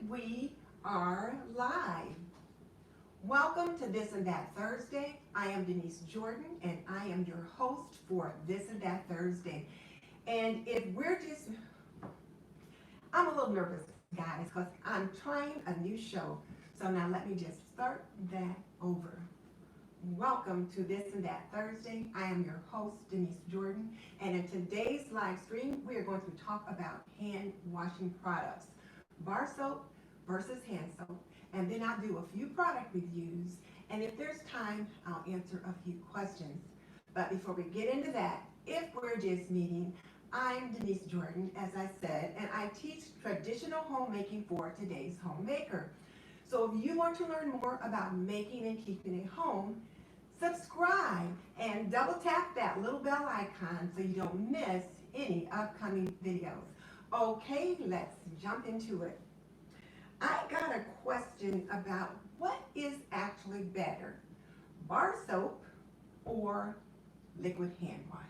we are live. Welcome to This and That Thursday. I am Denise Jordan and I am your host for This and That Thursday. And I'm a little nervous, guys, because I'm trying a new show. So now let me just start that over. Welcome to This and That Thursday. I am your host, Denise Jordan, and in today's live stream, we are going to talk about hand washing products, bar soap versus hand soap, and then I'll do a few product reviews, and if there's time, I'll answer a few questions. But before we get into that, if we're just meeting, I'm Denise Jordan, as I said, and I teach traditional homemaking for today's homemaker. So if you want to learn more about making and keeping a home, subscribe and double tap that little bell icon so you don't miss any upcoming videos. Okay, let's jump into it. I got a question about what is actually better, bar soap or liquid hand wash?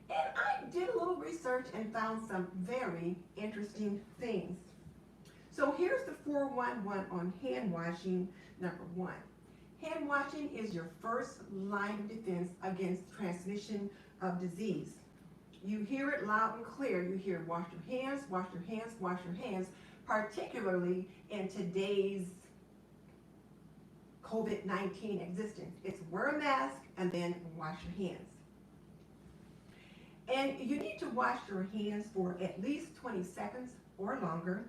And I did a little research and found some very interesting things. So here's the 411 on hand washing. Number one, hand washing is your first line of defense against transmission of disease. You hear it loud and clear. You hear wash your hands, wash your hands, wash your hands, particularly in today's COVID-19 existence. It's wear a mask and then wash your hands. And you need to wash your hands for at least 20 seconds or longer.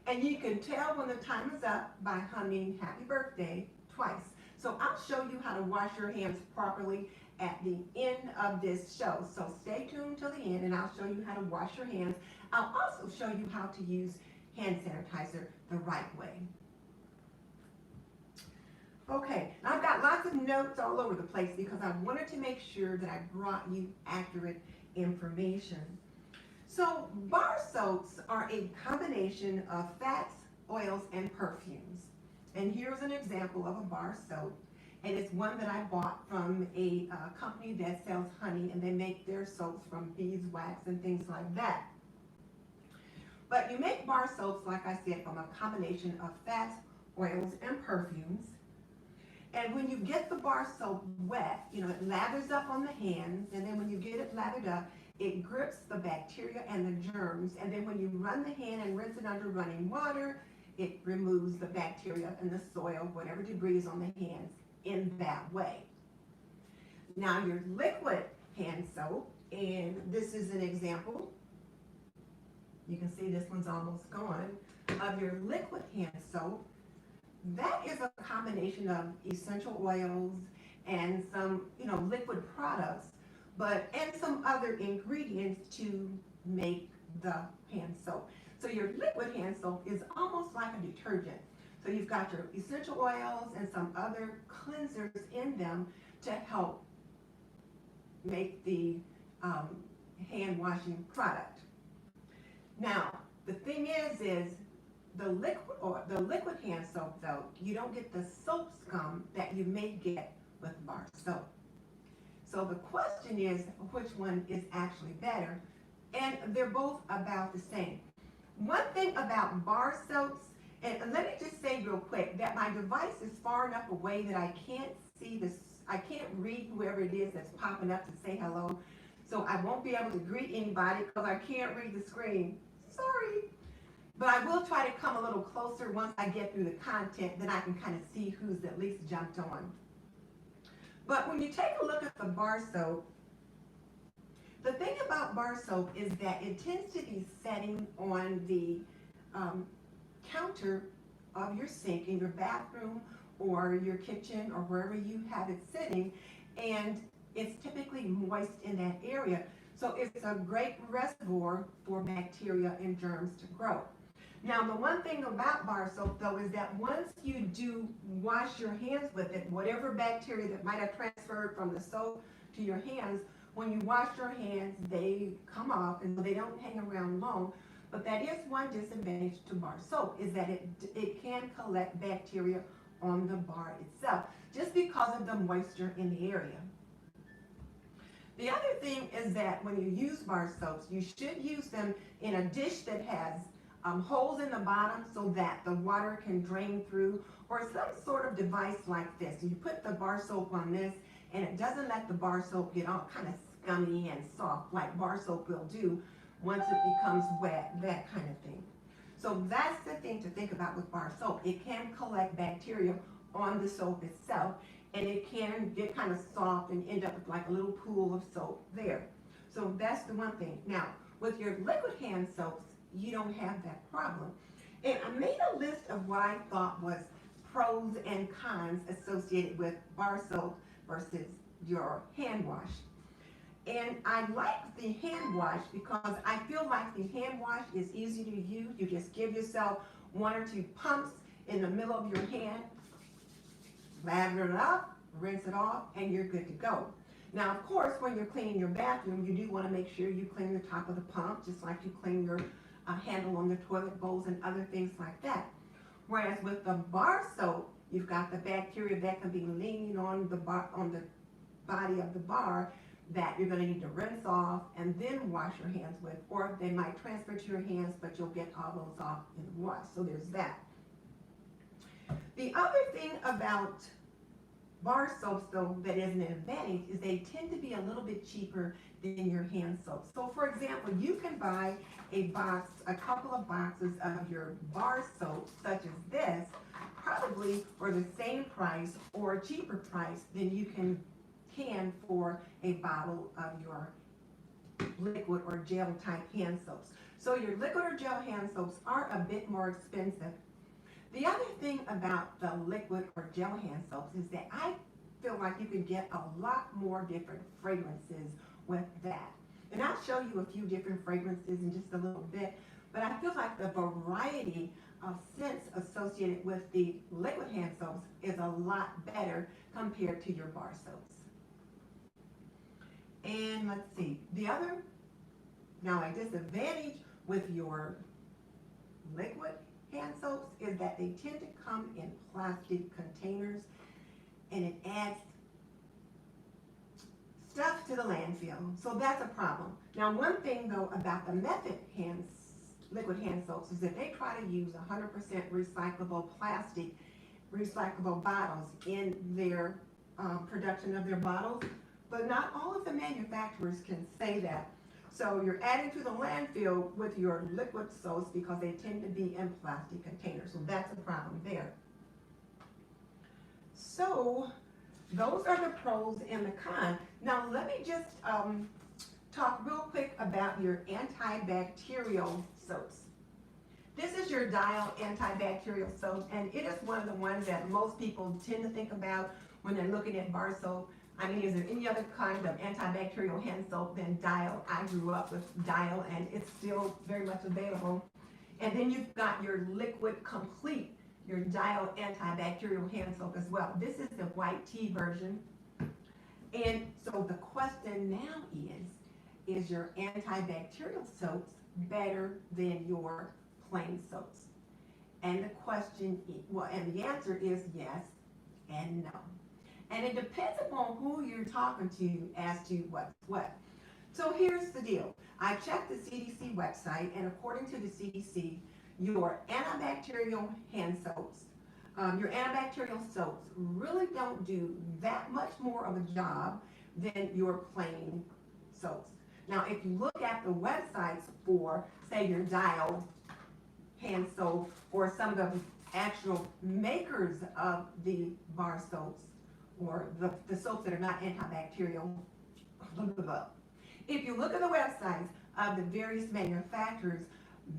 And you can tell when the time is up by humming happy birthday twice. So I'll show you how to wash your hands properly at the end of this show. So stay tuned till the end and I'll show you how to wash your hands. I'll also show you how to use hand sanitizer the right way. Okay, I've got lots of notes all over the place because I wanted to make sure that I brought you accurate information. So bar soaps are a combination of fats, oils, and perfumes. And here's an example of a bar soap. And it's one that I bought from a company that sells honey, and they make their soaps from beeswax and things like that. But you make bar soaps, like I said, from a combination of fats, oils, and perfumes. And when you get the bar soap wet, it lathers up on the hands, and then when you get it lathered up, it grips the bacteria and the germs, and then when you run the hand and rinse it under running water, it removes the bacteria and the soil, whatever debris is on the hands, in that way. Now your liquid hand soap, and this is an example, you can see this one's almost gone, of your liquid hand soap. That is a combination of essential oils and some, liquid products, and some other ingredients to make the hand soap. So your liquid hand soap is almost like a detergent. So you've got your essential oils and some other cleansers in them to help make the hand washing product. Now, the thing is the liquid hand soap, though, you don't get the soap scum that you may get with bar soap. So the question is, which one is actually better? And they're both about the same. One thing about bar soaps, and let me just say real quick that my device is far enough away that I can't see this, I can't read whoever it is that's popping up to say hello. So I won't be able to greet anybody because I can't read the screen. Sorry. But I will try to come a little closer once I get through the content, then I can kind of see who's at least jumped on. But when you take a look at the bar soap, the thing about bar soap is that it tends to be setting on the counter of your sink in your bathroom or your kitchen or wherever you have it sitting, and it's typically moist in that area. So it's a great reservoir for bacteria and germs to grow. Now, the one thing about bar soap, though, is that once you do wash your hands with it, whatever bacteria that might have transferred from the soap to your hands, when you wash your hands, they come off and they don't hang around long. But that is one disadvantage to bar soap, is that it can collect bacteria on the bar itself, just because of the moisture in the area. The other thing is that when you use bar soaps, you should use them in a dish that has holes in the bottom so that the water can drain through, or some sort of device like this. You put the bar soap on this, and it doesn't let the bar soap get all kind of scummy and soft like bar soap will do once it becomes wet, that kind of thing. So that's the thing to think about with bar soap. It can collect bacteria on the soap itself, and it can get kind of soft and end up with like a little pool of soap there. So that's the one thing. Now, with your liquid hand soaps, you don't have that problem. And I made a list of what I thought was pros and cons associated with bar soap versus your hand wash. And I like the hand wash because I feel like the hand wash is easy to use. You just give yourself 1 or 2 pumps in the middle of your hand, lather it up, rinse it off, and you're good to go. Now, of course, when you're cleaning your bathroom, you do want to make sure you clean the top of the pump, just like you clean your handle on the toilet bowls and other things like that. Whereas with the bar soap, you've got the bacteria that can be leaning on the body of the bar that you're going to need to rinse off and then wash your hands with, or they might transfer to your hands, but you'll get all those off in the wash. So there's that. The other thing about bar soaps, though, that is an advantage is they tend to be a little bit cheaper than your hand soap. So for example, you can buy a couple of boxes of your bar soap, such as this, probably for the same price or a cheaper price than you can for a bottle of your liquid or gel type hand soaps. So your liquid or gel hand soaps are a bit more expensive. The other thing about the liquid or gel hand soaps is that I feel like you can get a lot more different fragrances with that. And I'll show you a few different fragrances in just a little bit, but I feel like the variety of scents associated with the liquid hand soaps is a lot better compared to your bar soaps. And let's see, a disadvantage with your liquid hand soaps is that they tend to come in plastic containers, and it adds stuff to the landfill. So that's a problem. Now, one thing though about the Method liquid hand soaps is that they try to use 100% recyclable bottles in their production of their bottles, but not all of the manufacturers can say that. So you're adding to the landfill with your liquid soaps because they tend to be in plastic containers. So that's a problem there. So those are the pros and the cons. Now let me just talk real quick about your antibacterial soaps. This is your Dial antibacterial soap, and it is one of the ones that most people tend to think about when they're looking at bar soap. I mean, is there any other kind of antibacterial hand soap than Dial? I grew up with Dial, and it's still very much available. And then you've got your Liquid Complete, your Dial antibacterial hand soap as well. This is the white tea version. And so the question now is your antibacterial soaps better than your plain soaps? And the answer is yes and no. And it depends upon who you're talking to as to what's what. So here's the deal. I checked the CDC website, and according to the CDC, your antibacterial hand soaps, your antibacterial soaps really don't do that much more of a job than your plain soaps. Now, if you look at the websites for, say, your Dial hand soap or some of the actual makers of the bar soaps, or the soaps that are not antibacterial, if you look at the websites of the various manufacturers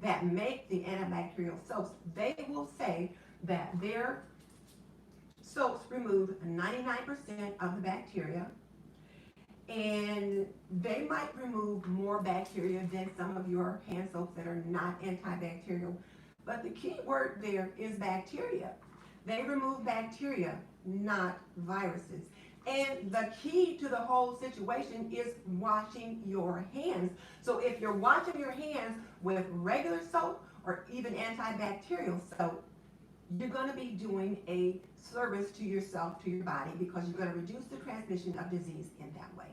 that make the antibacterial soaps, they will say that their soaps remove 99% of the bacteria, and they might remove more bacteria than some of your hand soaps that are not antibacterial. But the key word there is bacteria. They remove bacteria, not viruses. And the key to the whole situation is washing your hands. So if you're washing your hands with regular soap or even antibacterial soap, you're going to be doing a service to yourself, to your body, because you're going to reduce the transmission of disease in that way.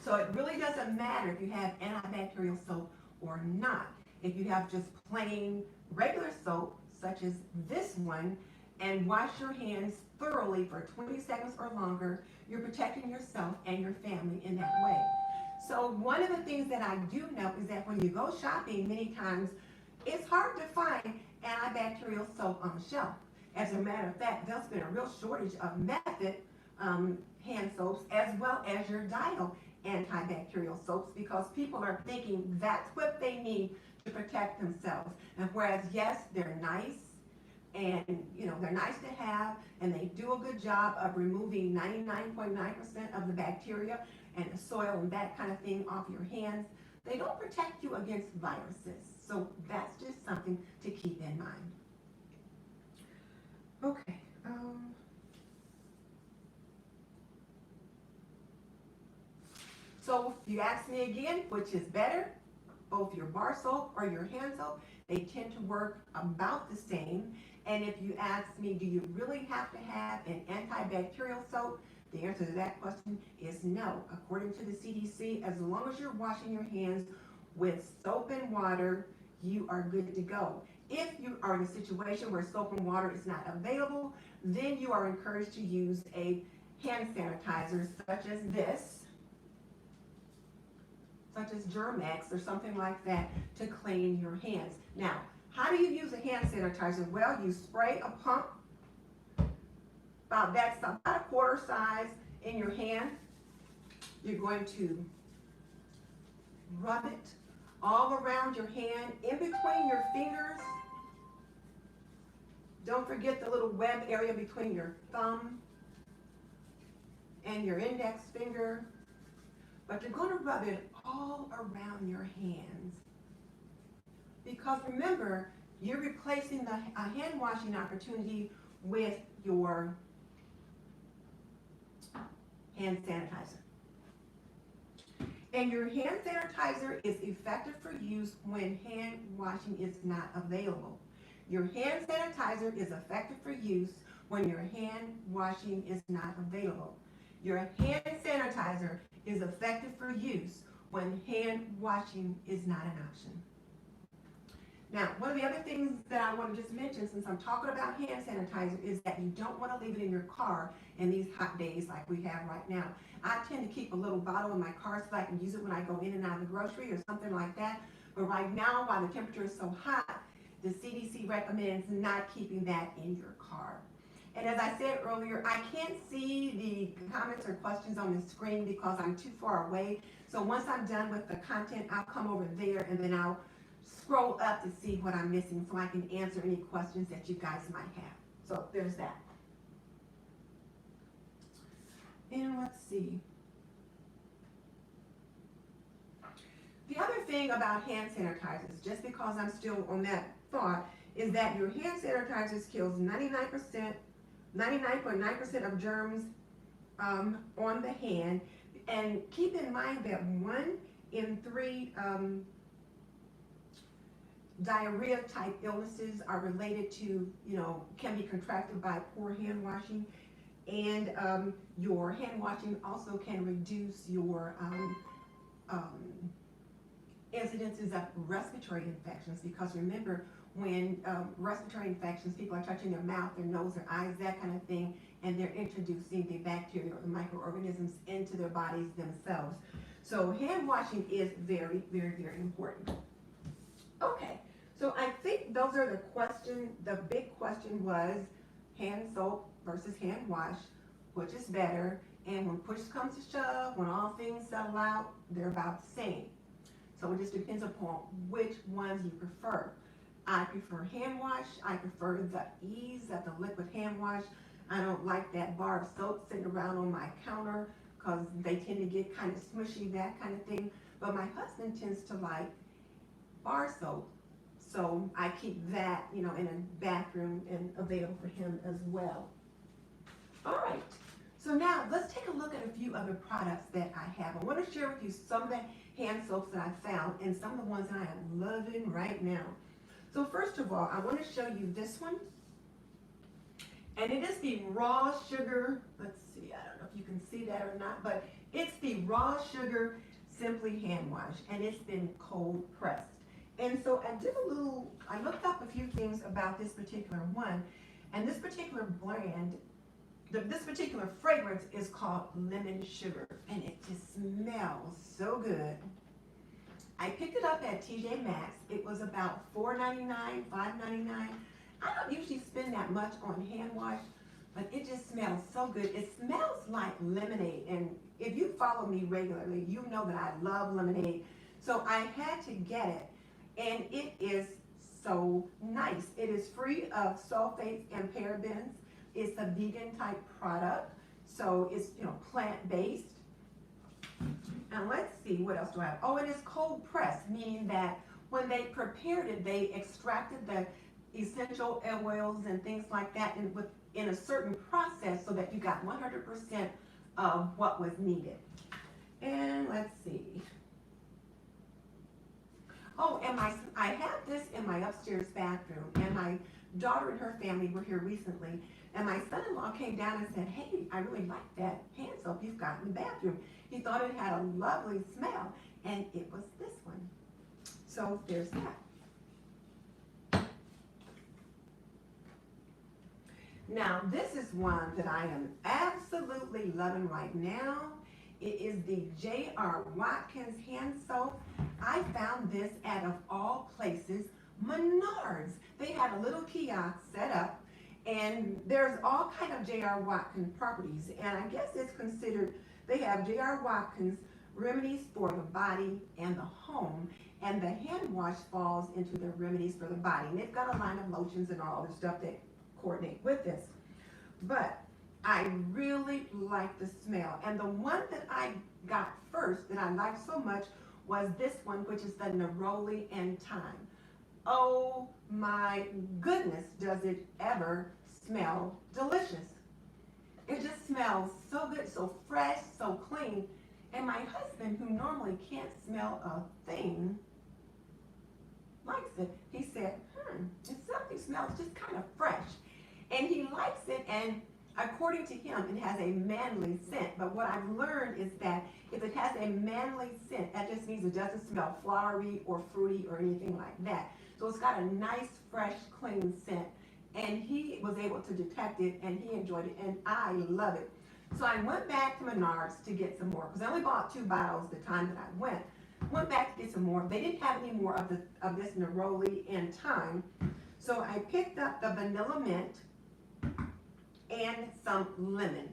So it really doesn't matter if you have antibacterial soap or not. if you have just plain regular soap, such as this one, and wash your hands thoroughly for 20 seconds or longer, you're protecting yourself and your family in that way. So one of the things that I do know is that when you go shopping, many times it's hard to find antibacterial soap on the shelf. As a matter of fact, there's been a real shortage of method hand soaps as well as your dial antibacterial soaps because people are thinking that's what they need to protect themselves. And whereas, yes, they're nice and they're nice to have and they do a good job of removing 99.9% of the bacteria and the soil and that kind of thing off your hands, they don't protect you against viruses. So that's just something to keep in mind. Okay. So if you ask me again, which is better, both your bar soap or your hand soap, they tend to work about the same. And if you ask me, do you really have to have an antibacterial soap? The answer to that question is no. According to the CDC, as long as you're washing your hands with soap and water, you are good to go. If you are in a situation where soap and water is not available, then you are encouraged to use a hand sanitizer such as this, such as Germex or something like that to clean your hands. Now, how do you use a hand sanitizer? Well, you spray a pump about a quarter size in your hand. You're going to rub it all around your hand, in between your fingers. Don't forget the little web area between your thumb and your index finger. But you're going to rub it all around your hands. Because remember, you're replacing the hand washing opportunity with your hand sanitizer. And your hand sanitizer is effective for use when hand washing is not available. Your hand sanitizer is effective for use when your hand washing is not available. Your hand sanitizer is effective for use when hand washing is not an option. Now, one of the other things that I want to just mention, since I'm talking about hand sanitizer, is that you don't want to leave it in your car in these hot days like we have right now. I tend to keep a little bottle in my car so that I can use it when I go in and out of the grocery or something like that. But right now, while the temperature is so hot, the CDC recommends not keeping that in your car. And as I said earlier, I can't see the comments or questions on the screen because I'm too far away. So once I'm done with the content, I'll come over there and then I'll scroll up to see what I'm missing so I can answer any questions that you guys might have. So there's that. And let's see. The other thing about hand sanitizers, just because I'm still on that thought, is that your hand sanitizers kills 99.9% of germs on the hand. And keep in mind that 1 in 3 diarrhea type illnesses are related to, can be contracted by poor hand washing. And your hand washing also can reduce your incidences of respiratory infections, because remember, when respiratory infections, people are touching their mouth, their nose, their eyes, that kind of thing, and they're introducing the bacteria or the microorganisms into their bodies themselves. So hand washing is very, very, very important. Okay, so I think those are the questions. The big question was hand soap versus hand wash, which is better? And when push comes to shove, when all things settle out, they're about the same. So it just depends upon which ones you prefer. I prefer hand wash. I prefer the ease of the liquid hand wash. I don't like that bar of soap sitting around on my counter because they tend to get kind of smushy, that kind of thing. But my husband tends to like bar soap. So I keep that, in a bathroom and available for him as well. All right. So now let's take a look at a few other products that I have. I want to share with you some of the hand soaps that I found and some of the ones that I am loving right now. So first of all, I want to show you this one. And it is the raw sugar, let's see, I don't know if you can see that or not, but it's the raw sugar Simply Hand Wash, and it's been cold pressed. And so I looked up a few things about this particular one, and this particular brand, this particular fragrance is called Lemon Sugar, and it just smells so good. I picked it up at TJ Maxx. It was about $4.99, $5.99. I don't usually spend that much on hand wash, but it just smells so good. It smells like lemonade, and if you follow me regularly, you know that I love lemonade. So I had to get it, and it is so nice. It is free of sulfates and parabens. It's a vegan type product, so it's plant-based. And let's see, what else do I have? Oh, it is cold pressed, meaning that when they prepared it, they extracted the essential oils and things like that in a certain process so that you got 100% of what was needed. And let's see. Oh, and I have this in my upstairs bathroom, and my daughter and her family were here recently, and my son-in-law came down and said, hey, I really like that hand soap you've got in the bathroom. He thought it had a lovely smell, and it was this one. So there's that. Now, this is one that I am absolutely loving right now. It is the J.R. Watkins hand soap. I found this at, of all places, Menards. They had a little kiosk set up, and there's all kind of J.R. Watkins properties, and I guess it's considered, they have J.R. Watkins remedies for the body and the home, and the hand wash falls into the remedies for the body. And they've got a line of lotions and all the stuff that coordinate with this. But I really like the smell. And the one that I got first that I liked so much was this one, which is the Neroli and Thyme. Oh my goodness, does it ever smell delicious. It just smells so good, so fresh, so clean. And my husband, who normally can't smell a thing, likes it. He said, something smells just kind of fresh. And he likes it, and according to him, it has a manly scent. But what I've learned is that if it has a manly scent, that just means it doesn't smell flowery or fruity or anything like that. So it's got a nice, fresh, clean scent. And he was able to detect it, and he enjoyed it, and I love it. So I went back to Menards to get some more, because I only bought 2 bottles the time that I went. Went back to get some more. They didn't have any more of this Neroli and Thyme. So I picked up the vanilla mint and some lemon.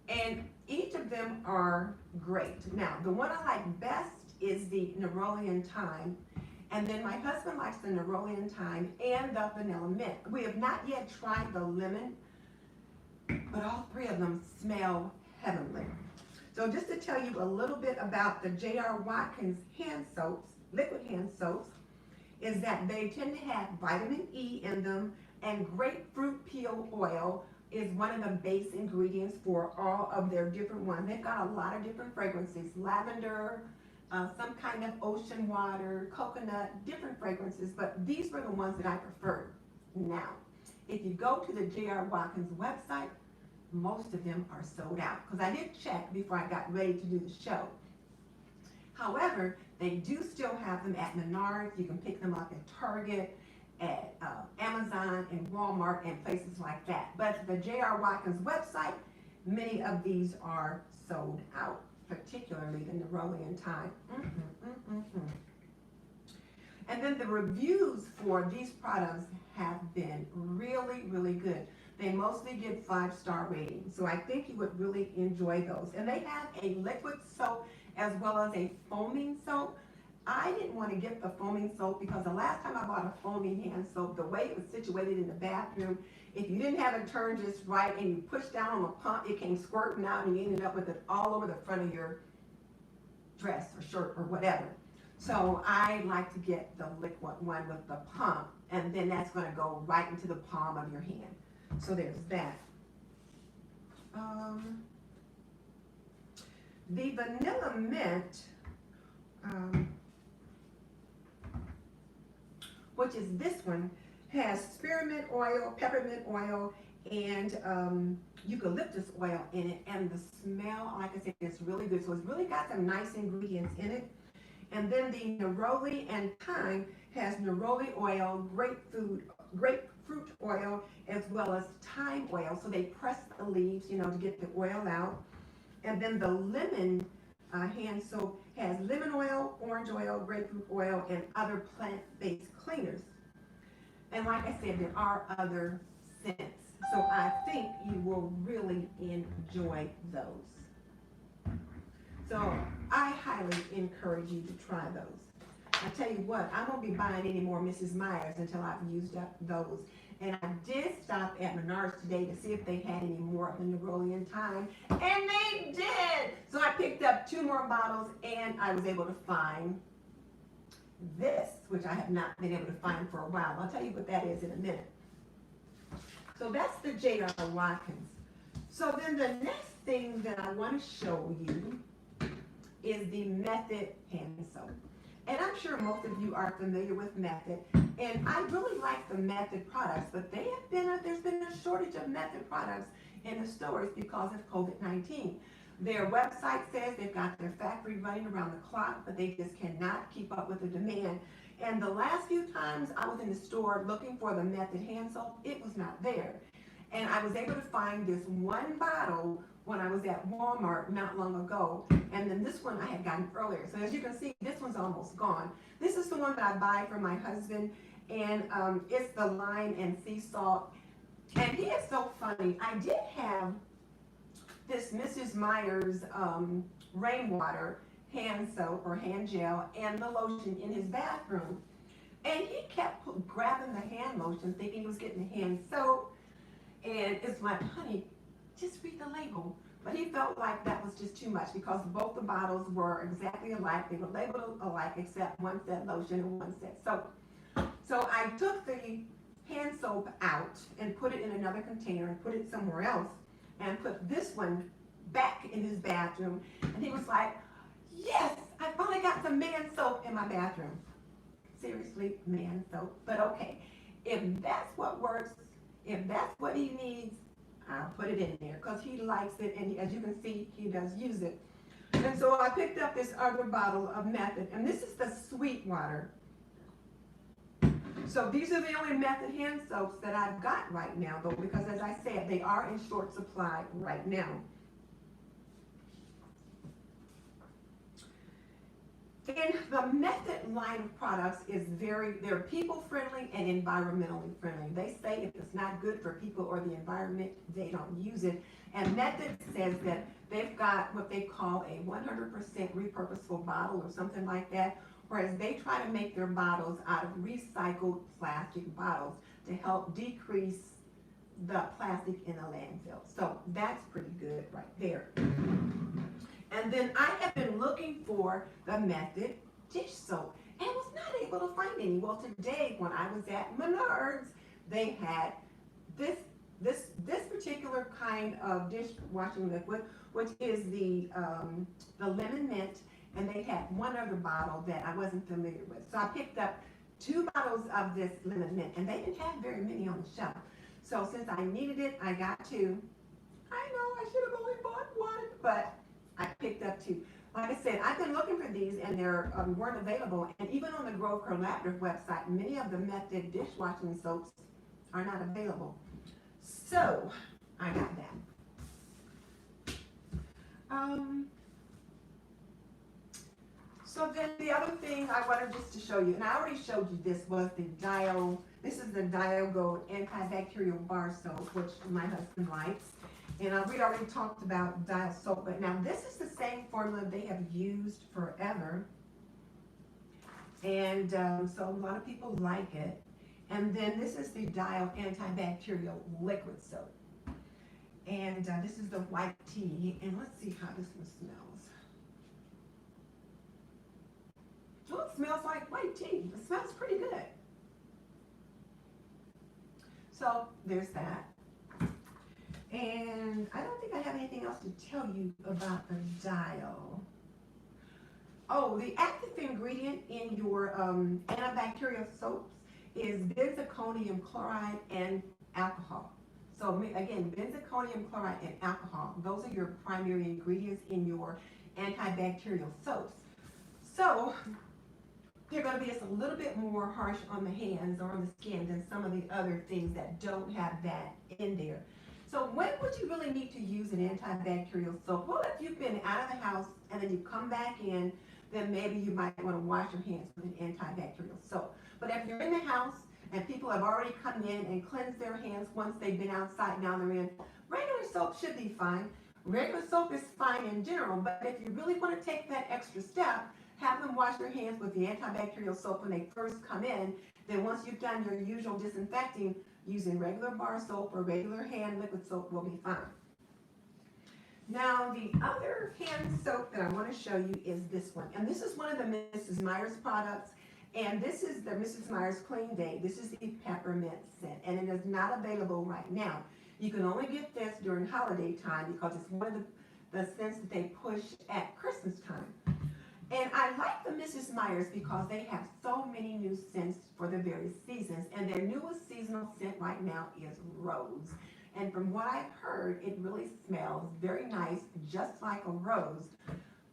And each of them are great. Now, the one I like best is the Neroli and Thyme. And then my husband likes the Neroli and Thyme and the vanilla mint. We have not yet tried the lemon, but all 3 of them smell heavenly. So just to tell you a little bit about the J.R. Watkins hand soaps, liquid hand soaps, is that they tend to have vitamin E in them, and grapefruit peel oil is one of the base ingredients for all of their different ones. They've got a lot of different fragrances, lavender, some kind of ocean water, coconut, different fragrances, but these were the ones that I preferred. Now, if you go to the J.R. Watkins website, most of them are sold out, because I did check before I got ready to do the show. However, they do still have them at Menards. You can pick them up at Target, at Amazon, and Walmart, and places like that. But the J.R. Watkins website, many of these are sold out, particularly the Neroli and Thyme. And then the reviews for these products have been really, really good. They mostly get 5-star ratings, so I think you would really enjoy those. And they have a liquid soap as well as a foaming soap. I didn't want to get the foaming soap because the last time I bought a foaming hand soap, the way it was situated in the bathroom, if you didn't have it turned just right and you pushed down on the pump, it came squirting out and you ended up with it all over the front of your dress or shirt or whatever. So I like to get the liquid one with the pump, and then that's going to go right into the palm of your hand. So there's that. The vanilla mint, which is this one, has spearmint oil, peppermint oil, and eucalyptus oil in it, and the smell, like I said, is really good. So it's really got some nice ingredients in it. And then the neroli and thyme has neroli oil, grapefruit oil, as well as thyme oil. So they press the leaves, to get the oil out. And then the lemon hand soap has lemon oil, orange oil, grapefruit oil, and other plant-based cleaners. And like I said, there are other scents. So I think you will really enjoy those. So I highly encourage you to try those. I tell you what, I won't be buying any more Mrs. Meyer's until I've used up those. And I did stop at Menards today to see if they had any more of the neroli and thyme, and they did! So I picked up 2 more bottles, and I was able to find this, which I have not been able to find for a while. I'll tell you what that is in a minute. So that's the J.R. Watkins. So then the next thing that I want to show you is the Method hand soap. And I'm sure most of you are familiar with Method, and I really like the Method products, but there's been a shortage of Method products in the stores because of COVID-19. Their website says they've got their factory running around the clock, but they just cannot keep up with the demand. And the last few times I was in the store looking for the Method hand soap, it was not there. And I was able to find this one bottle when I was at Walmart not long ago, and then this one I had gotten earlier. So as you can see, this one's almost gone. This is the one that I buy for my husband, and it's the lime and sea salt. And he is so funny. I did have this Mrs. Meyer's rainwater hand soap or hand gel and the lotion in his bathroom. And he kept grabbing the hand lotion thinking he was getting the hand soap. And it's like, honey, just read the label. But he felt like that was just too much because both the bottles were exactly alike. They were labeled alike except one said lotion and one said soap. So I took the hand soap out and put it in another container and put it somewhere else and put this one back in his bathroom. And he was like, yes, I finally got some man soap in my bathroom. Seriously, man soap. But okay, if that's what works, if that's what he needs, I'll put it in there because he likes it, and as you can see, he does use it. And so I picked up this other bottle of Method, and this is the sweet water. So these are the only Method hand soaps that I've got right now, though, because as I said, they are in short supply right now. And the Method line of products is they're people friendly and environmentally friendly. They say if it's not good for people or the environment, they don't use it. And Method says that they've got what they call a 100% repurposable bottle or something like that, whereas they try to make their bottles out of recycled plastic bottles to help decrease the plastic in the landfill. So that's pretty good right there. And then I have been looking for the Method dish soap and was not able to find any. Well, today when I was at Menards, they had this particular kind of dishwashing liquid, which is the lemon mint, and they had one other bottle that I wasn't familiar with. So I picked up 2 bottles of this lemon mint, and they didn't have very many on the shelf. So since I needed it, I got 2. I know I should have only bought 1, but I picked up 2. Like I said, I've been looking for these and they weren't available. And even on the Grove Collaborative website, many of the Method dishwashing soaps are not available. So I got that. So then the other thing I wanted just to show you, and I already showed you this, was the this is the Dial Gold Antibacterial Bar Soap, which my husband likes. And we already talked about Dial soap, but now this is the same formula they have used forever. And so a lot of people like it. And then this is the Dial Antibacterial Liquid Soap. And this is the white tea. And let's see how this one smells. Oh, it smells like white tea. It smells pretty good. So there's that. And I don't think I have anything else to tell you about the Dial. Oh, the active ingredient in your antibacterial soaps is benzalkonium chloride and alcohol. So again, benzalkonium chloride and alcohol, those are your primary ingredients in your antibacterial soaps. So they're going to be just a little bit more harsh on the hands or on the skin than some of the other things that don't have that in there. So when would you really need to use an antibacterial soap? Well, if you've been out of the house and then you come back in, then maybe you might want to wash your hands with an antibacterial soap. But if you're in the house and people have already come in and cleansed their hands once they've been outside, now they're in, regular soap should be fine. Regular soap is fine in general, but if you really want to take that extra step, have them wash their hands with the antibacterial soap when they first come in. Then once you've done your usual disinfecting, using regular bar soap or regular hand liquid soap will be fine. Now the other hand soap that I want to show you is this one. And this is one of the Mrs. Meyer's products. And this is the Mrs. Meyer's Clean Day. This is the peppermint scent. And it is not available right now. You can only get this during holiday time because it's one of the scents that they push at Christmas time. And I like the Mrs. Meyer's because they have so many new scents for the various seasons. And their newest seasonal scent right now is rose. And from what I've heard, it really smells very nice, just like a rose.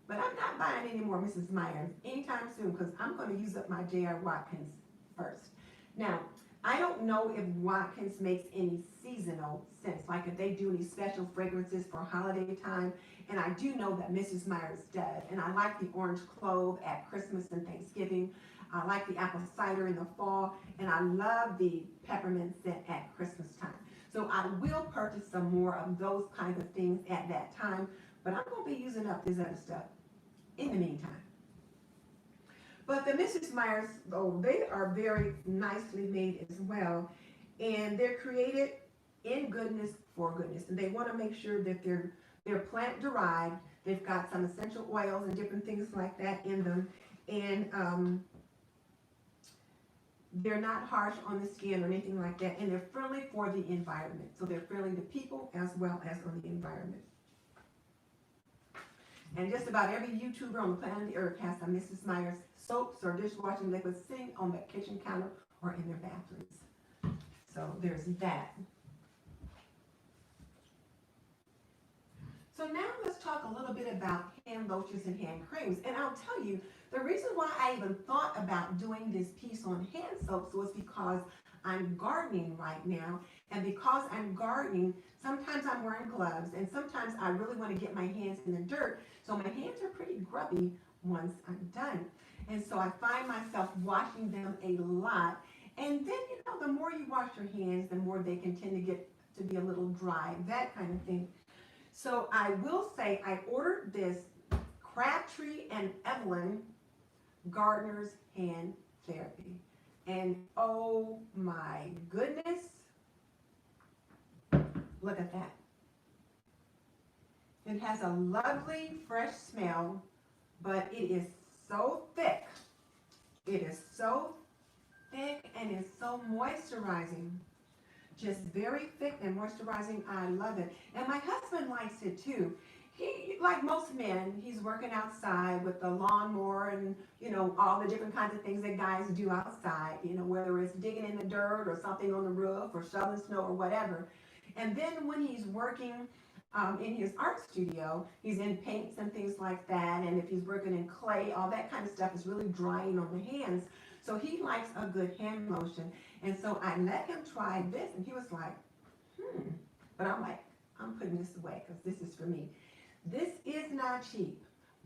But I'm not buying any more Mrs. Meyer's anytime soon because I'm going to use up my J.R. Watkins first. Now, I don't know if Watkins makes any seasonal scents, like if they do any special fragrances for holiday time. And I do know that Mrs. Meyer's does. And I like the orange clove at Christmas and Thanksgiving. I like the apple cider in the fall. And I love the peppermint scent at Christmas time. So I will purchase some more of those kinds of things at that time. But I'm going to be using up this other stuff in the meantime. But the Mrs. Meyer's, oh, they are very nicely made as well. And they're created in goodness for goodness. And they want to make sure that they're plant derived. They've got some essential oils and different things like that in them. And they're not harsh on the skin or anything like that. And they're friendly for the environment. So they're friendly to people as well as on the environment. And just about every YouTuber on the planet of the earth has some Mrs. Meyer's soaps or dishwashing liquids sitting on the kitchen counter or in their bathrooms. So there's that. So now let's talk a little bit about hand lotions and hand creams. And I'll tell you, the reason why I even thought about doing this piece on hand soaps was because I'm gardening right now. And because I'm gardening, sometimes I'm wearing gloves and sometimes I really want to get my hands in the dirt. So my hands are pretty grubby once I'm done. And so I find myself washing them a lot. And then, you know, the more you wash your hands, the more they can tend to get to be a little dry, that kind of thing. So I will say I ordered this Crabtree and Evelyn Gardener's Hand Therapy. And oh my goodness, look at that. It has a lovely fresh smell, but it is so thick. It is so thick and it's so moisturizing. Just very thick and moisturizing. I love it. And my husband likes it too. He, like most men, he's working outside with the lawnmower and, you know, all the different kinds of things that guys do outside, you know, whether it's digging in the dirt or something on the roof or shoveling snow or whatever. And then when he's working in his art studio, he's in paints and things like that. And if he's working in clay, all that kind of stuff is really drying on the hands. So he likes a good hand lotion. And so I let him try this and he was like, But I'm like, I'm putting this away because this is for me. This is not cheap,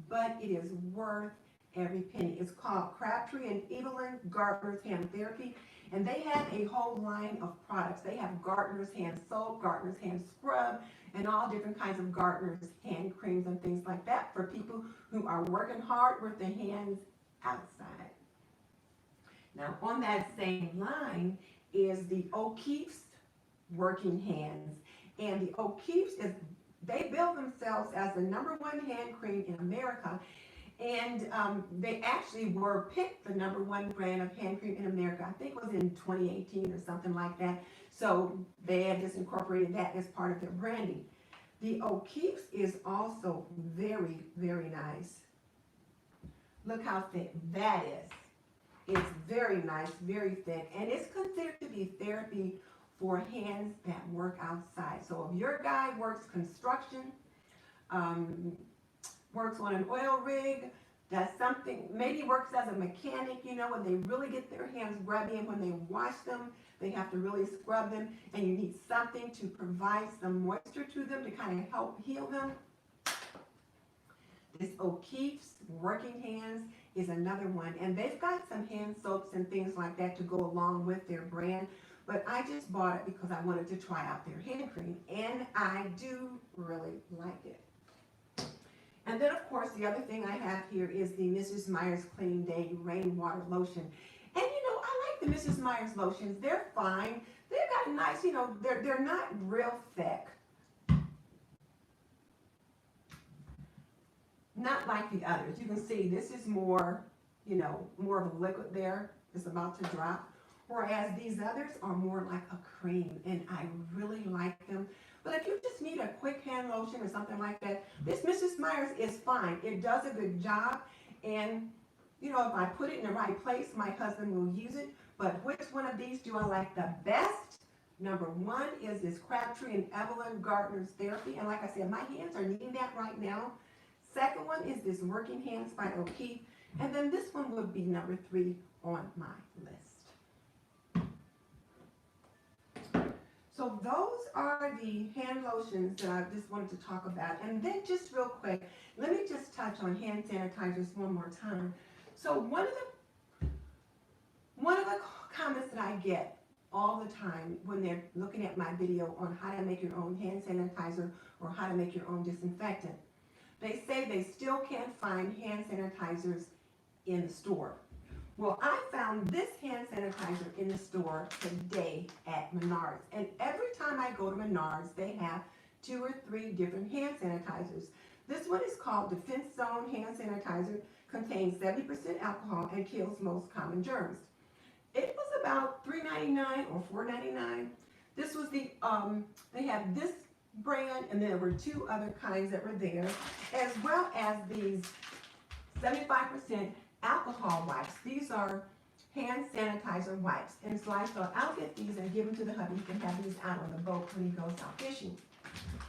but it is worth every penny. It's called Crabtree and Evelyn Gardener's Hand Therapy. And they have a whole line of products. They have Gardener's Hand Soap, Gardener's Hand Scrub, and all different kinds of Gardener's Hand Creams and things like that for people who are working hard with their hands outside. Now, on that same line is the O'Keeffe's Working Hands. And the O'Keeffe's, they bill themselves as the #1 hand cream in America. And they actually were picked the #1 brand of hand cream in America. I think it was in 2018 or something like that. So they have just incorporated that as part of their branding. The O'Keeffe's is also very, very nice. Look how thick that is. It's very nice, very thick, and it's considered to be therapy for hands that work outside. So if your guy works construction, works on an oil rig, does something, maybe works as a mechanic, you know, when they really get their hands grubby and when they wash them, they have to really scrub them, and you need something to provide some moisture to them to kind of help heal them. This O'Keeffe's Working Hands is another one, and they've got some hand soaps and things like that to go along with their brand, but I just bought it because I wanted to try out their hand cream, and I do really like it. And then, of course, the other thing I have here is the Mrs. Meyer's Clean Day Rainwater Lotion. And, you know, I like the Mrs. Meyer's lotions. They're fine. They've got a nice, you know, they're not real thick. Not like the others. You can see this is more, you know, more of a liquid there. It's about to drop. Whereas these others are more like a cream, and I really like them. But if you just need a quick hand lotion or something like that, this Mrs. Meyer's is fine. It does a good job, and you know, if I put it in the right place, my husband will use it. But which one of these do I like the best? Number one is this Crabtree and Evelyn Gardner's Therapy, and like I said, my hands are needing that right now. Second one is this Working Hands by O'Keeffe, and then this one would be number 3 on my list. So those are the hand lotions that I just wanted to talk about. And then just real quick, let me just touch on hand sanitizers one more time. So one of the comments that I get all the time when they're looking at my video on how to make your own hand sanitizer or how to make your own disinfectant, they say they still can't find hand sanitizers in the store. Well, I found this hand sanitizer in the store today at Menards. And every time I go to Menards, they have 2 or 3 different hand sanitizers. This one is called Defense Zone Hand Sanitizer, contains 70% alcohol and kills most common germs. It was about $3.99 or $4.99. This was the, they have this brand, and there were 2 other kinds that were there, as well as these 75% alcohol wipes. These are hand sanitizer wipes. And so I thought I'll get these and give them to the hubby. He can have these out on the boat when he goes out fishing.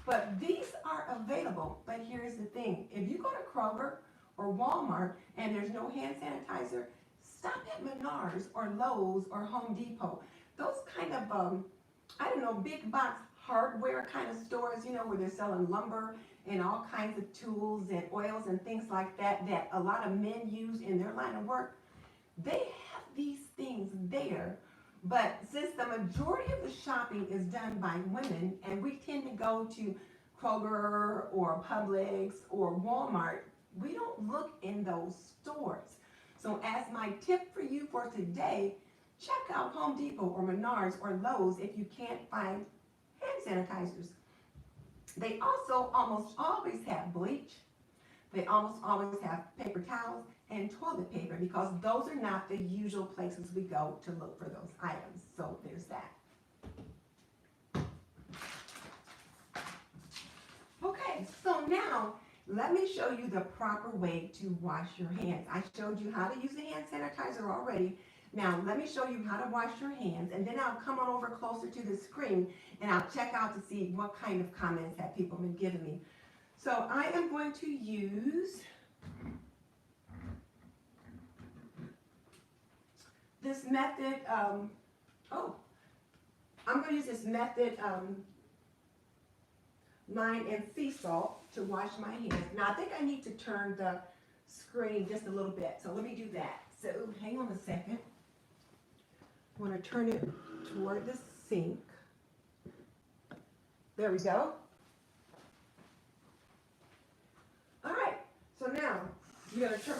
But these are available. But here's the thing. If you go to Kroger or Walmart and there's no hand sanitizer, stop at Menards or Lowe's or Home Depot. Those kind of, I don't know, big box hardware kind of stores, you know, where they're selling lumber and all kinds of tools and oils and things like that that a lot of men use in their line of work. They have these things there, but since the majority of the shopping is done by women and we tend to go to Kroger or Publix or Walmart, we don't look in those stores. So as my tip for you for today, check out Home Depot or Menards or Lowe's if you can't find hand sanitizers. They also almost always have bleach. They almost always have paper towels and toilet paper because those are not the usual places we go to look for those items. So there's that. Okay, so now let me show you the proper way to wash your hands. I showed you how to use a hand sanitizer already. Now, let me show you how to wash your hands, and then I'll come on over closer to the screen, and I'll check out to see what kind of comments that people have been giving me. So I am going to use this method, I'm going to use this method, lime and sea salt to wash my hands. Now, I think I need to turn the screen just a little bit, so let me do that. So hang on a second. I want to turn it toward the sink. There we go. All right, so now you're going to turn,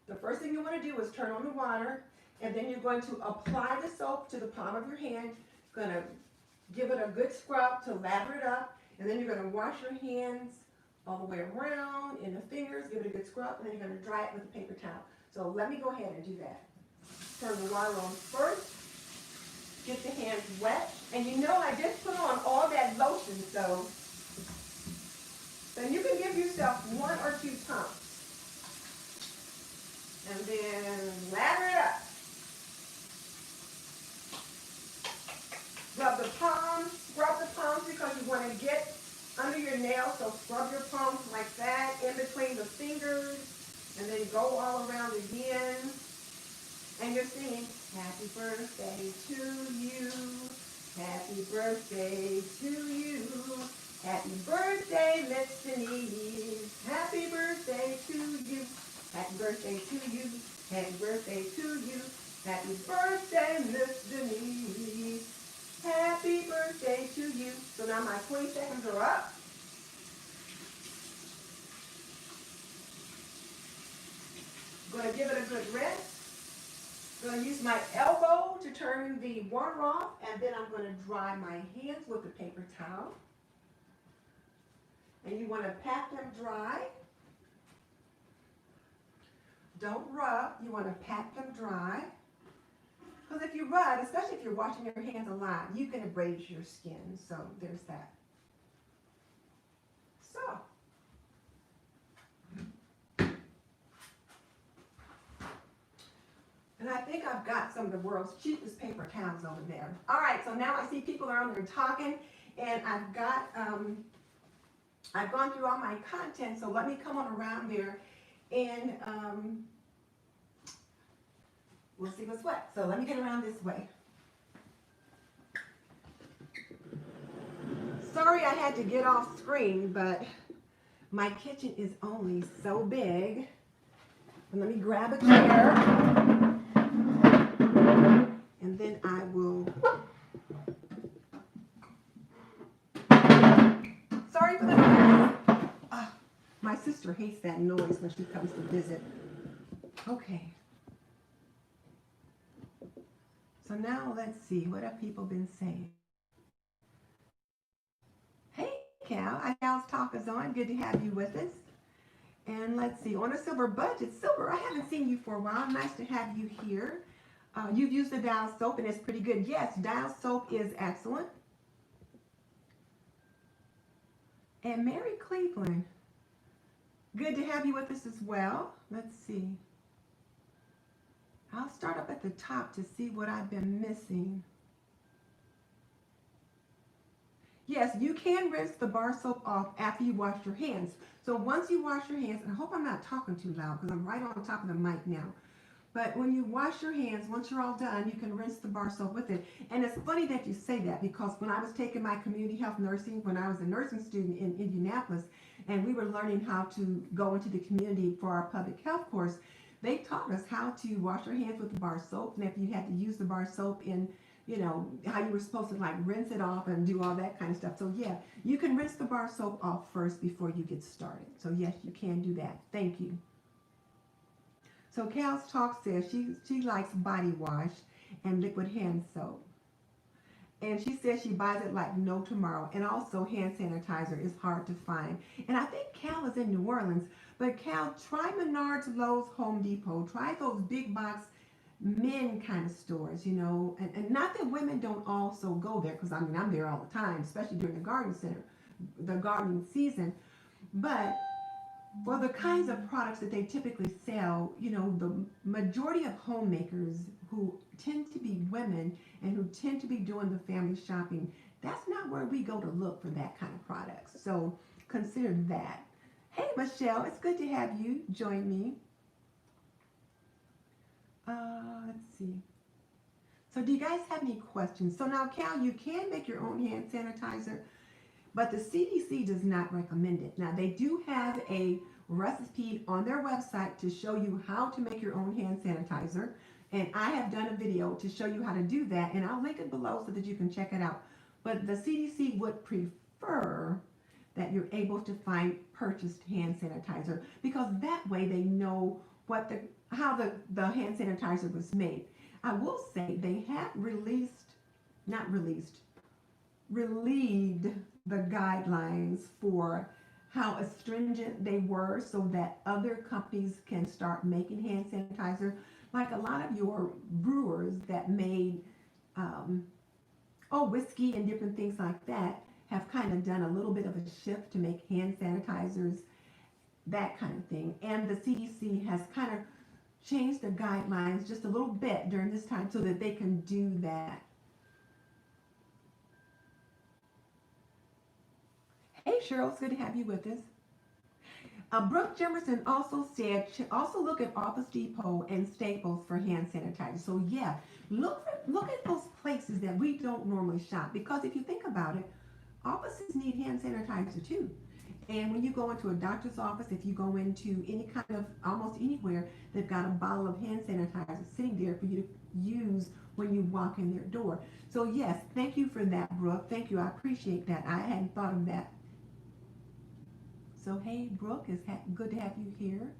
the first thing you want to do is turn on the water, and then you're going to apply the soap to the palm of your hand. You're going to give it a good scrub to lather it up, and then you're going to wash your hands all the way around in the fingers, give it a good scrub, and then you're going to dry it with a paper towel. So let me go ahead and do that. Turn the water on first. Get the hands wet. And you know I just put on all that lotion, so then you can give yourself 1 or 2 pumps. And then lather it up. Rub the palms because you want to get under your nails, so scrub your palms like that, in between the fingers, and then go sing happy birthday to you. Happy birthday to you. Happy birthday, Miss Denise. Happy birthday to you. Happy birthday to you. Happy birthday to you. Happy birthday, Miss Denise. Happy birthday to you. So now my 20 seconds are up. I'm going to give it a good rest. I'm going to use my elbow to turn the water off, and then I'm going to dry my hands with a paper towel. And you want to pat them dry. Don't rub. You want to pat them dry. Because if you rub, especially if you're washing your hands a lot, you can abrade your skin. So there's that. So. And I think I've got some of the world's cheapest paper towels over there. All right, so now I see people are on there talking, and I've gone through all my content, so let me come on around there, and we'll see what's what. So let me get around this way. Sorry I had to get off screen, but my kitchen is only so big. And let me grab a chair, and then I will. Sorry for the noise. My sister hates that noise when she comes to visit. Okay. So now let's see, what have people been saying? Hey, Cal, Cal's Talk is on. Good to have you with us. And let's see, on a silver budget. Silver, I haven't seen you for a while. Nice to have you here. You've used the Dial soap and it's pretty good. Yes, Dial soap is excellent. And Mary Cleveland, good to have you with us as well. Let's see. I'll start up at the top to see what I've been missing. Yes, you can rinse the bar soap off after you wash your hands. So once you wash your hands, and I hope I'm not talking too loud because I'm right on top of the mic now. But when you wash your hands, once you're all done, you can rinse the bar soap with it. And it's funny that you say that because when I was taking my community health nursing, when I was a nursing student in Indianapolis, and we were learning how to go into the community for our public health course, they taught us how to wash our hands with the bar soap. And if you had to use the bar soap in, you know, how you were supposed to like rinse it off and do all that kind of stuff. So yeah, you can rinse the bar soap off first before you get started. So yes, you can do that. Thank you. So Cal's Talk says she likes body wash and liquid hand soap. And she says she buys it like no tomorrow. And also hand sanitizer is hard to find. And I think Cal is in New Orleans. But Cal, try Menards, Lowe's, Home Depot. Try those big box men kind of stores, you know. And not that women don't also go there, because I mean, I'm there all the time, especially during the garden center, the gardening season. But for the kinds of products that they typically sell, you know, the majority of homemakers who tend to be women and who tend to be doing the family shopping, that's not where we go to look for that kind of products. So consider that. Hey, Michelle, it's good to have you join me. Let's see. So do you guys have any questions? So now, Cal, you can make your own hand sanitizer, but the CDC does not recommend it. Now, they do have a recipe on their website to show you how to make your own hand sanitizer. And I have done a video to show you how to do that. And I'll link it below so that you can check it out. But the CDC would prefer that you're able to find purchased hand sanitizer, because that way they know what how the hand sanitizer was made. I will say they have relieved the guidelines for how astringent they were so that other companies can start making hand sanitizer. Like a lot of your brewers that made whiskey and different things like that have kind of done a little bit of a shift to make hand sanitizers, that kind of thing. And the CDC has kind of changed the guidelines just a little bit during this time so that they can do that. Hey Cheryl, it's good to have you with us. Brooke Jemerson also said, also look at Office Depot and Staples for hand sanitizer. So yeah, look at those places that we don't normally shop, because if you think about it, offices need hand sanitizer too. And when you go into a doctor's office, if you go into any kind of, almost anywhere, they've got a bottle of hand sanitizer sitting there for you to use when you walk in their door. So yes, thank you for that, Brooke. Thank you. I appreciate that. I hadn't thought of that. So hey, Brooke, it's good to have you here.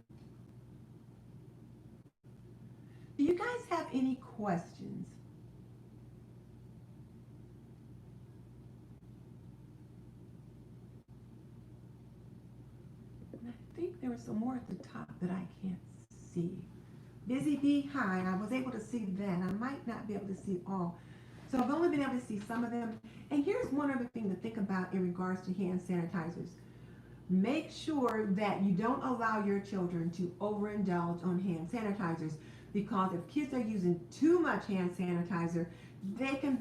Do you guys have any questions? I think there was some more at the top that I can't see. Busy Bee, hi. I was able to see that. I might not be able to see all. So I've only been able to see some of them. And here's one other thing to think about in regards to hand sanitizers. Make sure that you don't allow your children to overindulge on hand sanitizers, because if kids are using too much hand sanitizer, it can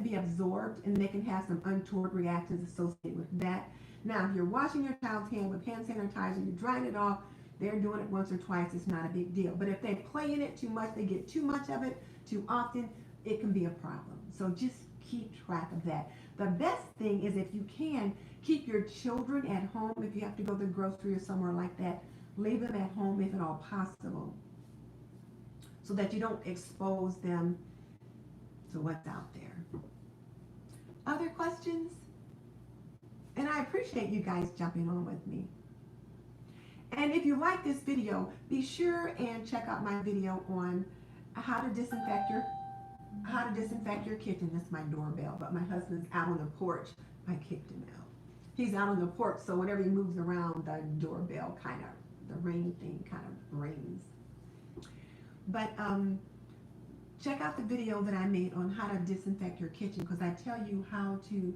be absorbed and they can have some untoward reactions associated with that. Now, if you're washing your child's hand with hand sanitizer, you're drying it off, they're doing it once or twice, it's not a big deal. But if they play in it too much, they get too much of it too often, it can be a problem. So just keep track of that. The best thing is, if you can, keep your children at home. If you have to go to the grocery or somewhere like that, leave them at home if at all possible, so that you don't expose them to what's out there. Other questions? And I appreciate you guys jumping on with me. And if you like this video, be sure and check out my video on how to disinfect your kitchen. That's my doorbell, but my husband's out on the porch. I kicked him out. He's out on the porch, so whenever he moves around, the doorbell the ring thing kind of rings. But check out the video that I made on how to disinfect your kitchen, because I tell you how to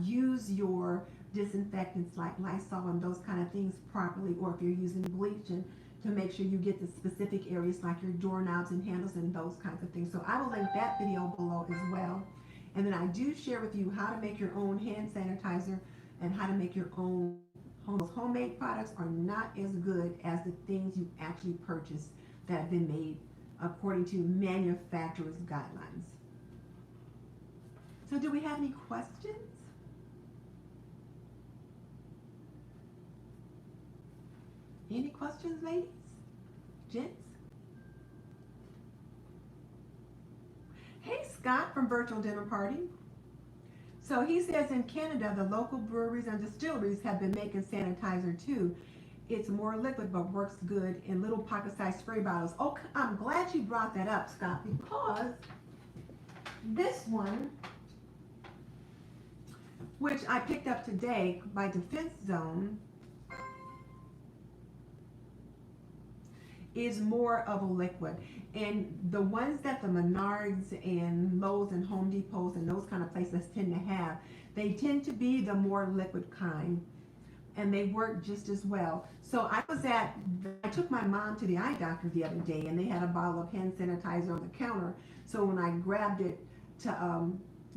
use your disinfectants like Lysol and those kind of things properly, or if you're using bleach, and to make sure you get the specific areas like your doorknobs and handles and those kinds of things. So I will link that video below as well. And then I do share with you how to make your own hand sanitizer and how to make your own home. Those homemade products are not as good as the things you actually purchase that have been made according to manufacturer's guidelines. So do we have any questions? Any questions, ladies? Gents? Hey, Scott from Virtual Dinner Party. So he says in Canada, the local breweries and distilleries have been making sanitizer too. It's more liquid but works good in little pocket-sized spray bottles. Oh, I'm glad you brought that up, Scott, because this one, which I picked up today by Defense Zone, is more of a liquid. And the ones that the Menards and Lowe's and Home Depots and those kind of places tend to have, they tend to be the more liquid kind, and they work just as well. So I took my mom to the eye doctor the other day, and they had a bottle of hand sanitizer on the counter. So when I grabbed it to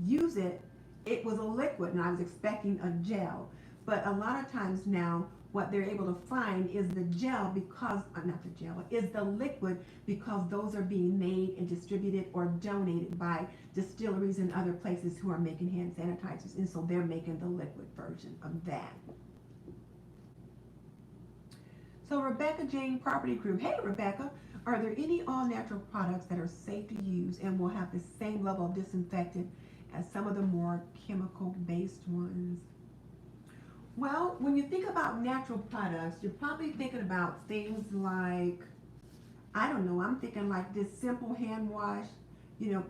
use it, it was a liquid, and I was expecting a gel. But a lot of times now, what they're able to find is the gel, because, not the gel, is the liquid, because those are being made and distributed or donated by distilleries and other places who are making hand sanitizers. And so they're making the liquid version of that. So Rebecca Jane Property Group. Hey, Rebecca, are there any all-natural products that are safe to use and will have the same level of disinfectant as some of the more chemical-based ones? Well, when you think about natural products, you're probably thinking about things like, I don't know, I'm thinking like this simple hand wash, you know,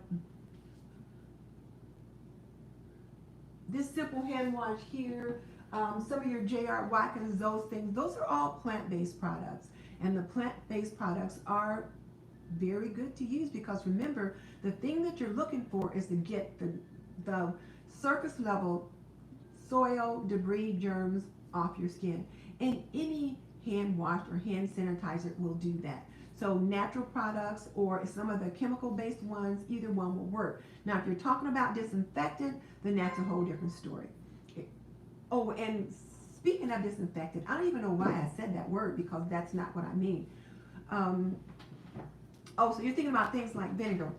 this simple hand wash here, some of your J.R. Watkins, those things, those are all plant-based products. And the plant-based products are very good to use, because remember, the thing that you're looking for is to get the surface level soil, debris, germs off your skin. And any hand wash or hand sanitizer will do that. So natural products or some of the chemical-based ones, either one will work. Now, if you're talking about disinfectant, then that's a whole different story. Oh, and speaking of disinfectant, I don't even know why I said that word because that's not what I mean. Oh, so you're thinking about things like vinegar.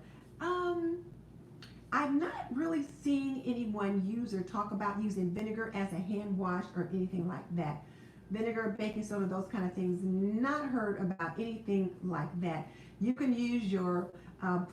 I've not really seen anyone use or talk about using vinegar as a hand wash or anything like that. Vinegar, baking soda, those kind of things, not heard about anything like that. You can use your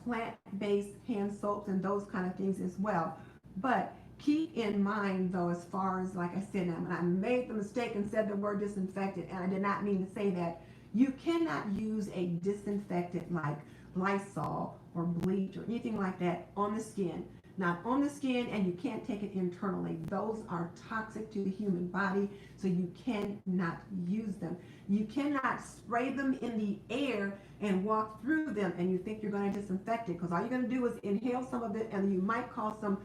plant-based hand soaps and those kind of things as well. But keep in mind though, as far as, like I said, when I made the mistake and said the word disinfectant, and I did not mean to say that, you cannot use a disinfectant like Lysol or bleach or anything like that on the skin. Not on the skin, and you can't take it internally. Those are toxic to the human body, so you cannot use them. You cannot spray them in the air and walk through them and you think you're going to disinfect it, because all you're going to do is inhale some of it and you might cause some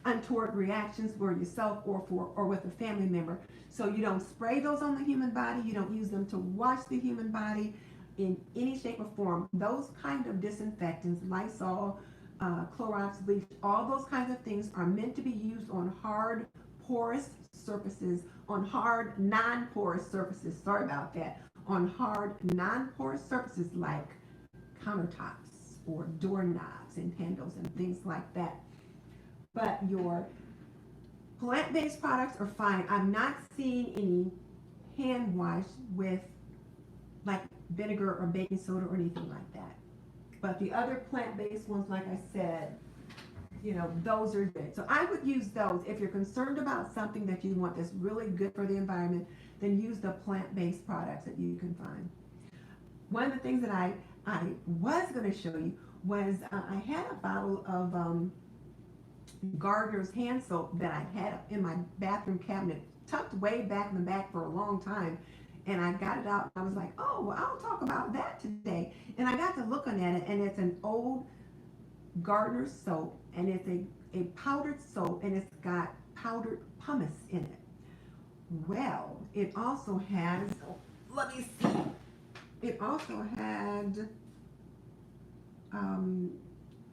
untoward reactions for yourself or with a family member. So you don't spray those on the human body. You don't use them to wash the human body in any shape or form. Those kind of disinfectants, Lysol, Clorox, bleach, all those kinds of things are meant to be used on hard, porous surfaces, on hard, non-porous surfaces. Sorry about that. On hard, non-porous surfaces like countertops or doorknobs and handles and things like that. But your plant-based products are fine. I'm not seeing any hand wash with like vinegar or baking soda or anything like that. But the other plant-based ones, like I said, those are good. So I would use those. If you're concerned about something that you want that's really good for the environment, then use the plant-based products that you can find. One of the things that I was going to show you was I had a bottle of Gardener's hand soap that I had in my bathroom cabinet, tucked way back in the back for a long time. And I got it out and I was like, oh, well, I'll talk about that today. And I got to looking at it, and it's an old Gardener's soap, and it's a powdered soap, and it's got powdered pumice in it. Well, it also has, let me see, it also had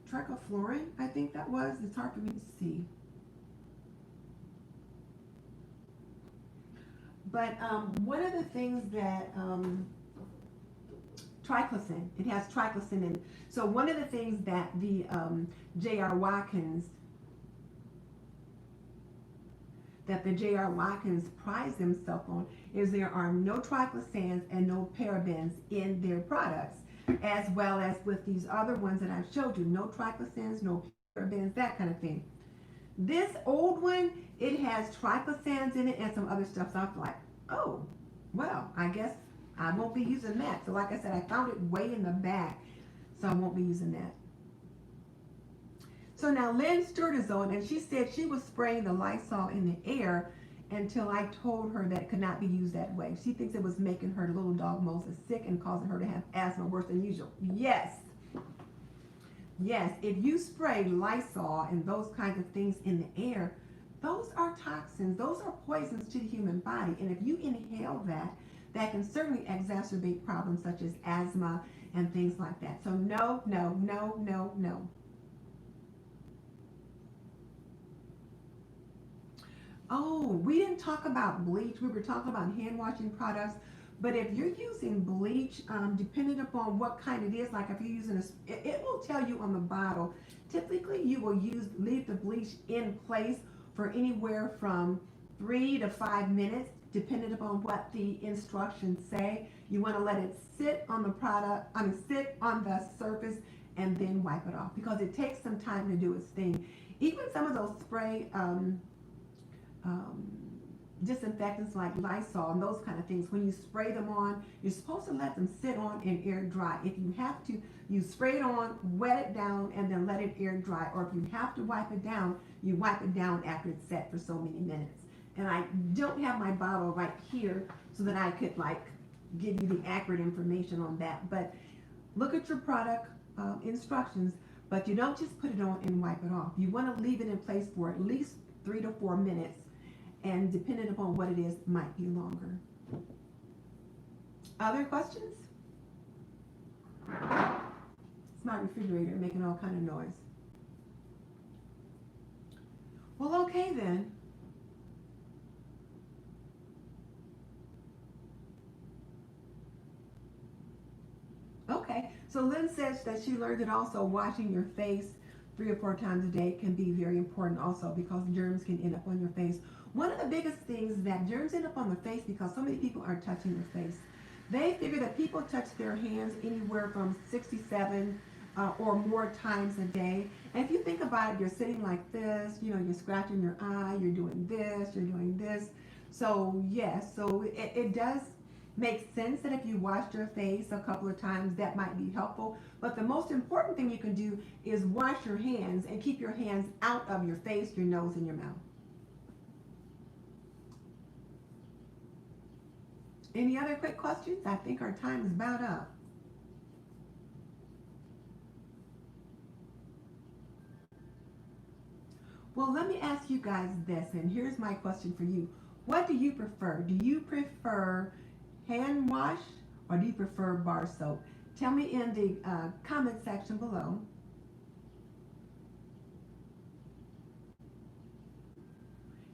trichlorophlorin, I think that was. It's hard for me to see. But one of the things that triclosan, it has triclosan in it. So one of the things that the J.R. Watkins prides themselves on is there are no triclosans and no parabens in their products, as well as with these other ones that I've showed you. No triclosans, no parabens, that kind of thing. This old one, it has triclosans in it and some other stuff. So I'm like, oh, well, I guess I won't be using that. So like I said, I found it way in the back, so I won't be using that. So now Lynn stirred is on, and she said she was spraying the Lysol in the air until I told her that it could not be used that way. She thinks it was making her little dog Moses sick and causing her to have asthma worse than usual. Yes. Yes, if you spray Lysol and those kinds of things in the air, those are toxins. Those are poisons to the human body. And if you inhale that, that can certainly exacerbate problems such as asthma and things like that. So no, no, no, no, no. Oh, we didn't talk about bleach. We were talking about hand washing products. But if you're using bleach, depending upon what kind it is, like if you're using it will tell you on the bottle. Typically, you will leave the bleach in place for anywhere from 3 to 5 minutes, depending upon what the instructions say. You want to let it sit on the sit on the surface and then wipe it off, because it takes some time to do its thing. Even some of those spray disinfectants like Lysol and those kind of things, when you spray them on, you're supposed to let them sit on and air dry. If you have to, you spray it on, wet it down, and then let it air dry. Or if you have to wipe it down, you wipe it down after it's set for so many minutes. And I don't have my bottle right here so that I could like give you the accurate information on that. But look at your product instructions, but you don't just put it on and wipe it off. You want to leave it in place for at least 3 to 4 minutes. And depending upon what it is, might be longer. Other questions? It's my refrigerator making all kind of noise. Well, okay then. Okay, so Lynn says that she learned that also washing your face 3 or 4 times a day can be very important also because germs can end up on your face. One of the biggest things is that germs end up on the face because so many people are touching their face. They figure that people touch their hands anywhere from 67 or more times a day. And if you think about it, you're sitting like this, you know, you're scratching your eye, you're doing this, you're doing this. So yes, so it does make sense that if you washed your face a couple of times, that might be helpful. But the most important thing you can do is wash your hands and keep your hands out of your face, your nose, and your mouth. Any other quick questions? I think our time is about up. Well, let me ask you guys this, and here's my question for you. What do you prefer? Do you prefer hand wash or do you prefer bar soap? Tell me in the comment section below.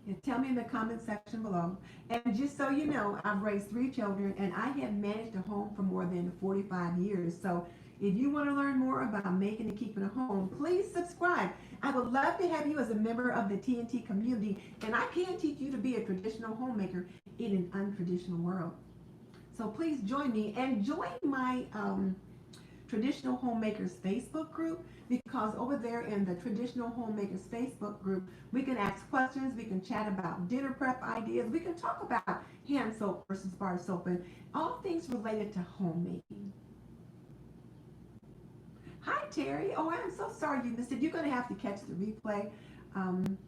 Yeah, tell me in the comment section below. And just so you know, I've raised 3 children and I have managed a home for more than 45 years. So if you want to learn more about making and keeping a home, please subscribe. I would love to have you as a member of the TNT community, and I can teach you to be a traditional homemaker in an untraditional world. So please join me and join my Traditional Homemakers Facebook group, because over there in the Traditional Homemakers Facebook group, we can ask questions, we can chat about dinner prep ideas, we can talk about hand soap versus bar soap and all things related to homemaking. Hi Terry. Oh, I'm so sorry you missed it. You're going to have to catch the replay um,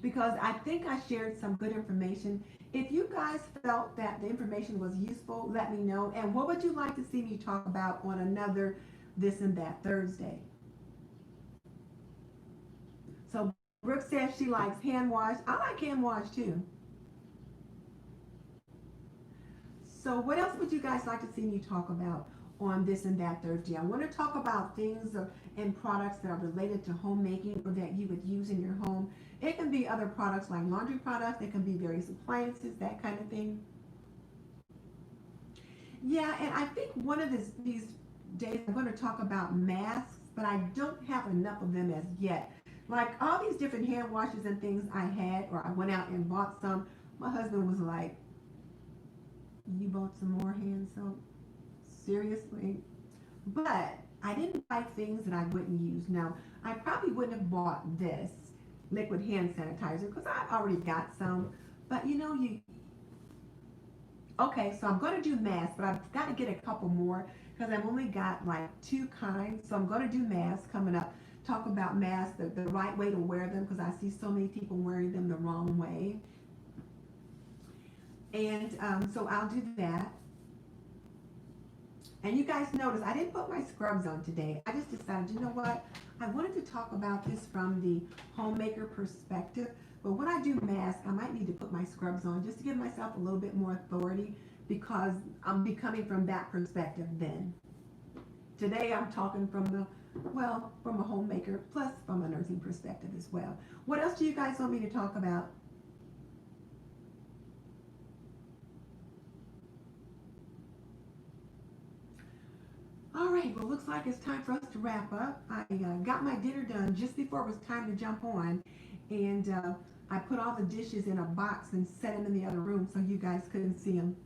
because I think I shared some good information. If you guys felt that the information was useful, let me know. And what would you like to see me talk about on another This and That Thursday? So Brooke says she likes hand wash. I like hand wash too. So what else would you guys like to see me talk about on This and That Thursday? I want to talk about things and products that are related to homemaking or that you would use in your home. It can be other products like laundry products. It can be various appliances, that kind of thing. Yeah, and I think one of these days I'm going to talk about masks, but I don't have enough of them as yet. Like all these different hand washes and things I had, or I went out and bought some, my husband was like, "You bought some more hand soap? Seriously?" But I didn't buy things that I wouldn't use. Now, I probably wouldn't have bought this liquid hand sanitizer because I've already got some. But you know, okay, so I'm going to do masks, but I've got to get a couple more because I've only got like 2 kinds. So I'm going to do masks coming up. Talk about masks, the right way to wear them, because I see so many people wearing them the wrong way. And so I'll do that. And you guys notice I didn't put my scrubs on today. I just decided, you know what? I wanted to talk about this from the homemaker perspective. But when I do masks, I might need to put my scrubs on just to give myself a little bit more authority because I'm coming from that perspective then. Today I'm talking from from a homemaker plus from a nursing perspective as well. What else do you guys want me to talk about? All right, well, looks like it's time for us to wrap up. I got my dinner done just before it was time to jump on, and I put all the dishes in a box and set them in the other room so you guys couldn't see them.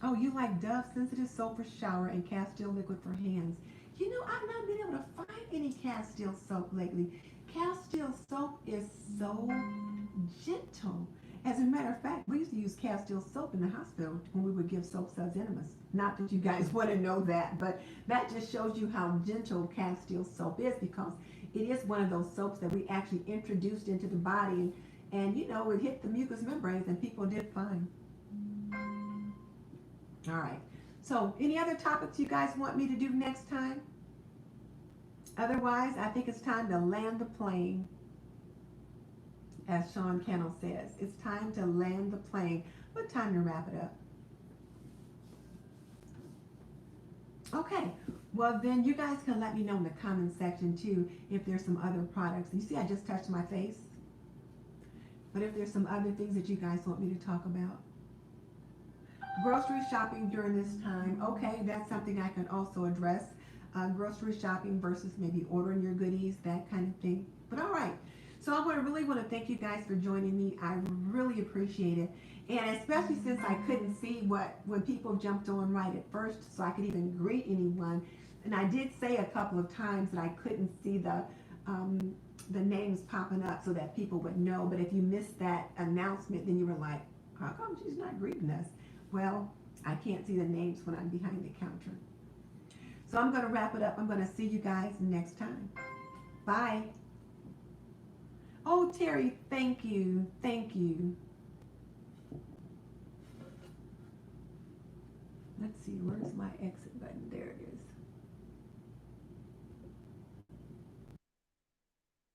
Oh, you like Dove Sensitive Soap for shower and Castile liquid for hands. You know, I've not been able to find any Castile soap lately. Castile soap is so gentle. As a matter of fact, we used to use Castile soap in the hospital when we would give soap suds enemas. Not that you guys want to know that, but that just shows you how gentle Castile soap is because it is one of those soaps that we actually introduced into the body and you know, it hit the mucous membranes and people did fine. All right. So any other topics you guys want me to do next time? Otherwise, I think it's time to land the plane. As Sean Kennel says, it's time to land the plane. What time to wrap it up? Okay, well then you guys can let me know in the comment section too if there's some other products. You see I just touched my face. But if there's some other things that you guys want me to talk about. Grocery shopping during this time. Okay, that's something I can also address. Grocery shopping versus maybe ordering your goodies, that kind of thing. But all right. So I really want to thank you guys for joining me. I really appreciate it. And especially since I couldn't see when people jumped on right at first, so I could even greet anyone. And I did say a couple of times that I couldn't see the names popping up so that people would know. But if you missed that announcement, then you were like, how come she's not greeting us? Well, I can't see the names when I'm behind the counter. So I'm going to wrap it up. I'm going to see you guys next time. Bye. Oh, Terry, thank you. Thank you. Let's see, where's my exit button? There it is.